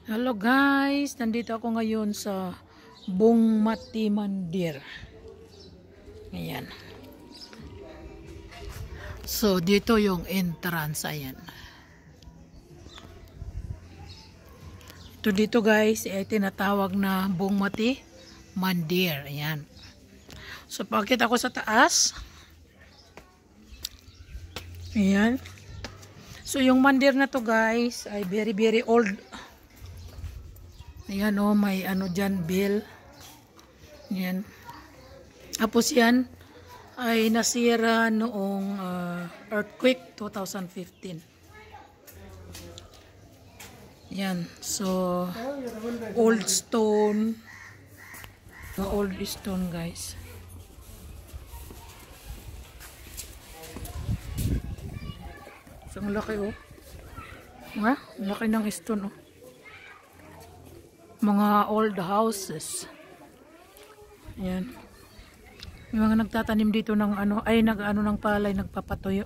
Hello guys, nandito ako ngayon sa Bongmati Mandir. Ayan. So dito yung entrance, ayan. Ito dito guys, ay tinatawag na Bongmati Mandir. Ayan. So pagkit ako sa taas. Ayan. So yung mandir na to guys ay very old. Ayan o, may ano dyan, bill. Ayan. Tapos yan ay nasira noong earthquake 2015. Ayan. So, old stone. Old stone guys. So, ang laki o. Ang laki ng stone o. Mga old houses. Ayan. May mga nagtatanim dito ng ano, ay nag-ano ng palay, nagpapatuyo.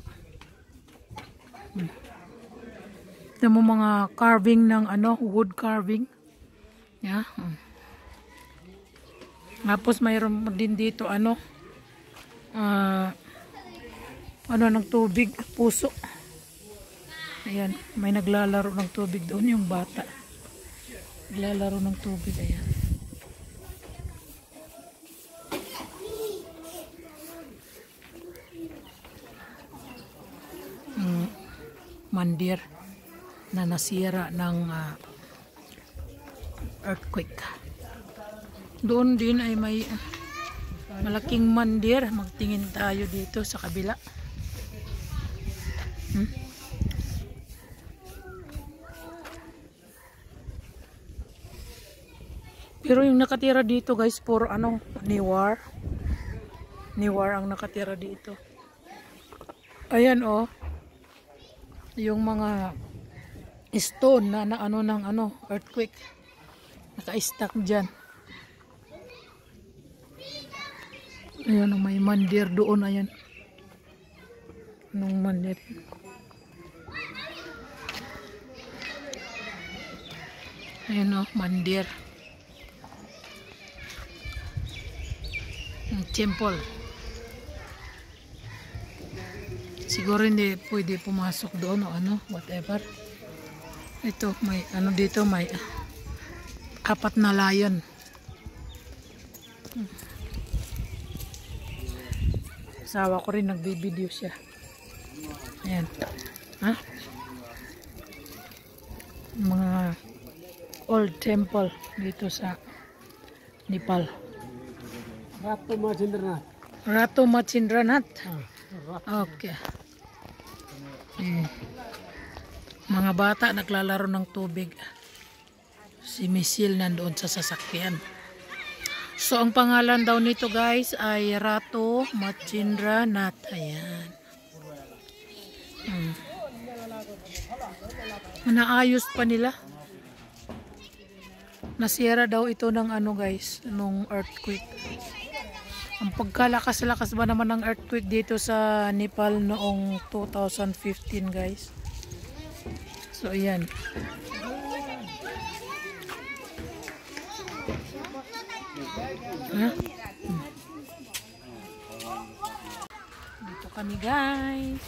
Ito mo mga carving ng ano, wood carving. Yeah. Tapos mayroon din dito ano, ano ng tubig, puso. Ayan, may naglalaro ng tubig doon, yung bata. Naglalaro ng tubig, ayan. Mandir na nasira ng earthquake. Doon din ay may malaking mandir. Magtingin tayo dito sa kabila. Pero yung nakatira dito guys, for ano, Niwar ang nakatira dito. Ayan oh. Yung mga stone na ano ng ano, earthquake. Naka-stack diyan. Ayan oh, may mandir doon, ayan. Anong mandir? Ayan oh, mandir. Temple. Siguro hindi pwede pumasok doon o ano, whatever. Ito may ano dito, may 4 na lion. Asawa ko rin nagbi-video siya. Ayan. Ha? Mga old temple dito sa Nepal. Ratu Macindranath. Ratu Macindranath. Okay. Mga bata naglalaro ng tubig. Si Misil nandoon sa sasakyan. So ang pangalan daw nito guys ay Ratu Macindranath. Ayan. Naayos pa nila. Nasira daw ito ng ano guys, nung earthquake. Ang pagkalakas-lakas ba naman ng earthquake dito sa Nepal noong 2015 guys. So ayan. Dito kami guys.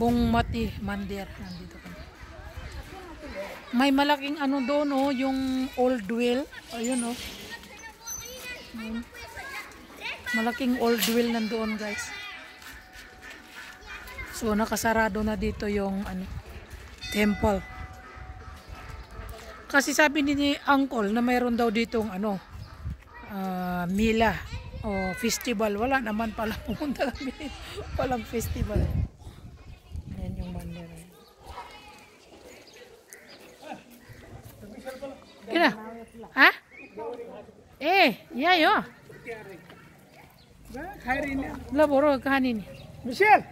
Bongmati Mandir. Nandito kami. May malaking ano doon oh, yung old well. Ayun oh. Malaking old well nandoon guys. So nakasarado na dito yung ano, temple. Kasi sabi ni uncle na mayroon daw ditong ano, mila o festival. Wala naman pala, pumunta kami. Walang festival. Yan yung mandir. Kira? Ha? Eh, iya yo. Laboro kahanin. Michelle!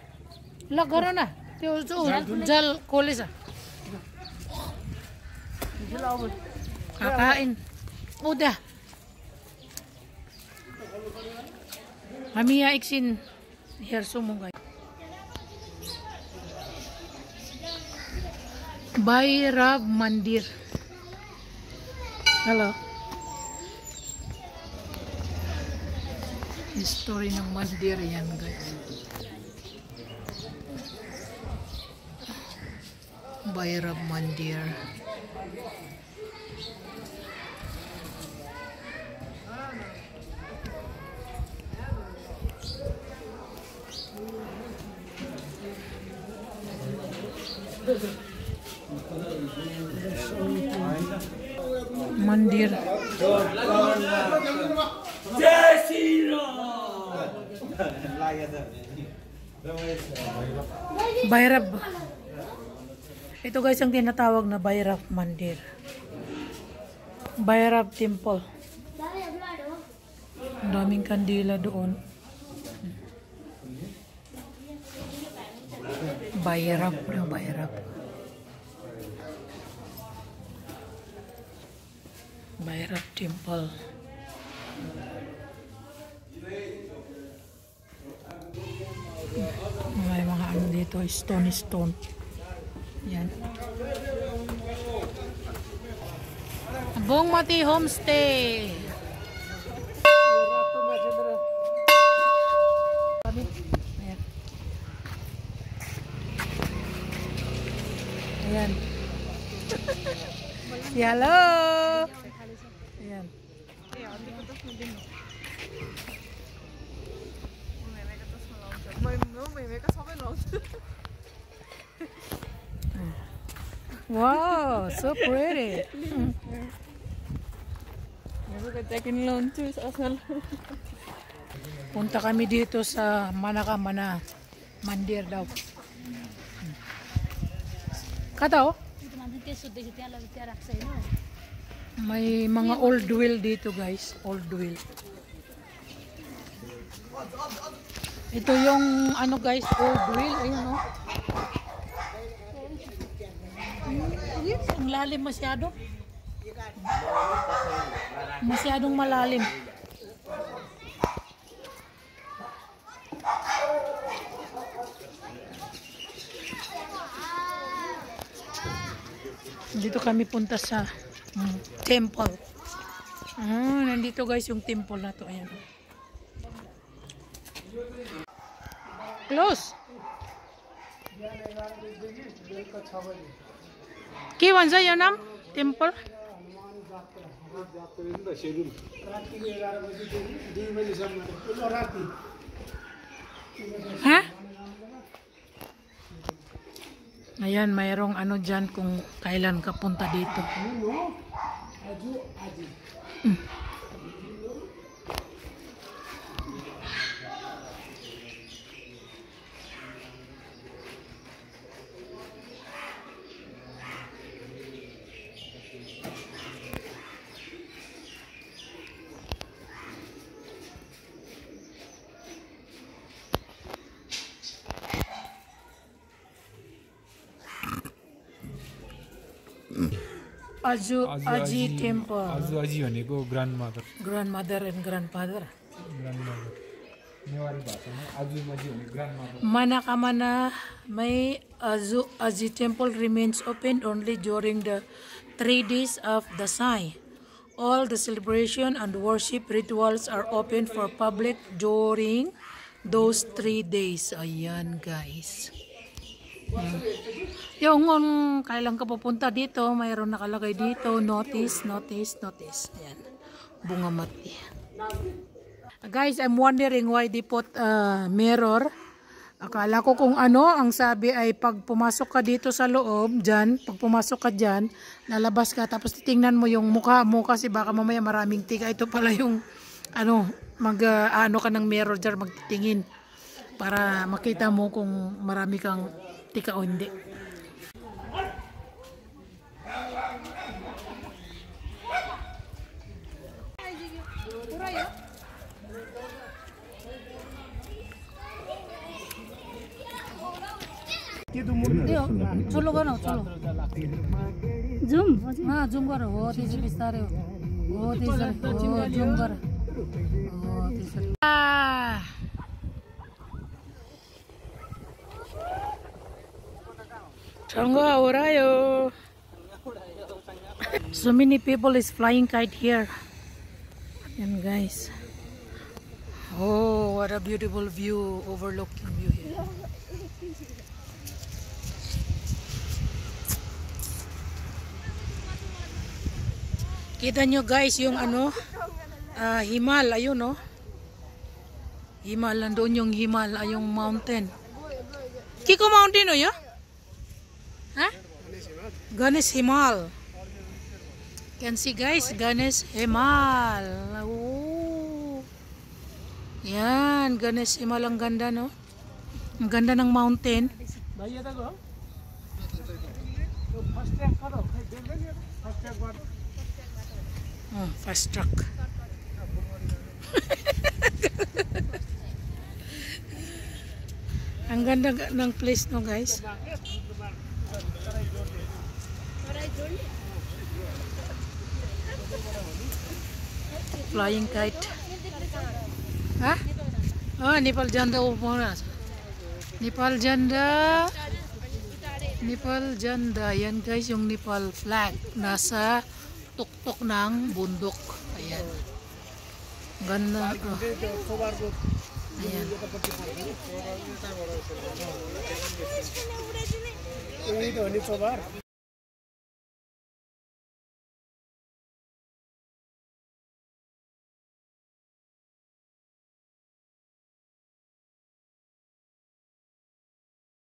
Lagaro na. Jal kolis ah. Michelle, आओ बस। Kakain. Udah. Mamiya iksin herso mo guys. Bhairav Mandir. Hello. History ng mandir yan guys. Bhairav Mandir. Mandir. Bhairav. Ito guys ang tinatawag na Bhairav Mandir. Bhairav Temple. Ang daming kandila doon. Bhairav. Bhairav. Bhairav Temple. May mga ano dito, stone. Yan. Bong Mati Homestay. Ayan. Ayan. Hello. Ayan. Wow, so pretty. Punta kami dito sa Manakamana Mandir daw. Kataw? May mga old wheel dito guys, old wheel. Ito yung ano guys, old wheel, ayun oh. Ang lalim masyado. Masyadong malalim. Dito kami punta sa temple. Nandito guys yung temple na to. Ayan. Close. के भन्छ यो नाम temple ha? Ayan, mayroong ano dyan kung kailan ka punta dito. Aji Temple. Aji भनेको grandmother. Grandmother and grandfather. Grandmother. Newari भाषामा आजुमाजी भने grandmother. Manakamana may Aji Temple remains open only during the 3 days of the Sai. All the celebration and worship rituals are open for public during those 3 days. Ayan guys. Yung kailan ka pupunta dito, mayroon nakalagay dito, notice. Ayan. Bunga mati. Guys, I'm wondering why they put mirror. Akala ko kung ano, ang sabi ay pag pumasok ka dito sa loob, dyan, pag pumasok ka dyan, lalabas ka, tapos titingnan mo yung mukha mo kasi baka mamaya maraming tika. Ito pala yung, ano, ano ka ng mirror dyan, magtitingin. Para makita mo kung marami kang tika o hindi. त्यो ठुलो गर्नु ठुलो जुम जुम गर हो त्यसरी बिस्तारै हो त्यसरी हो जुम गर हो त्यसरी Changga orayo. So many people is flying kite here. And guys, oh, what a beautiful view, overlooking view here. Kita nyo guys yung ano, himal, ayun no. Himal, nandun yung himal, yung mountain. Kiko mountain o yun? Ha? Ganesh Himal. Can see guys, Ganesh Himal. Oh. Yan, Ganesh Himal, ang ganda no. Ang ganda ng mountain. Oh, fast track. Ang ganda ng place no guys. Flying kite. Ha? Oh, Nepal janda upona. Nepal janda. Nepal janda. Yan guys, yung Nepal flag. Nasa tuktok ng bundok. Ayan. Ganda. Oh. Ayan.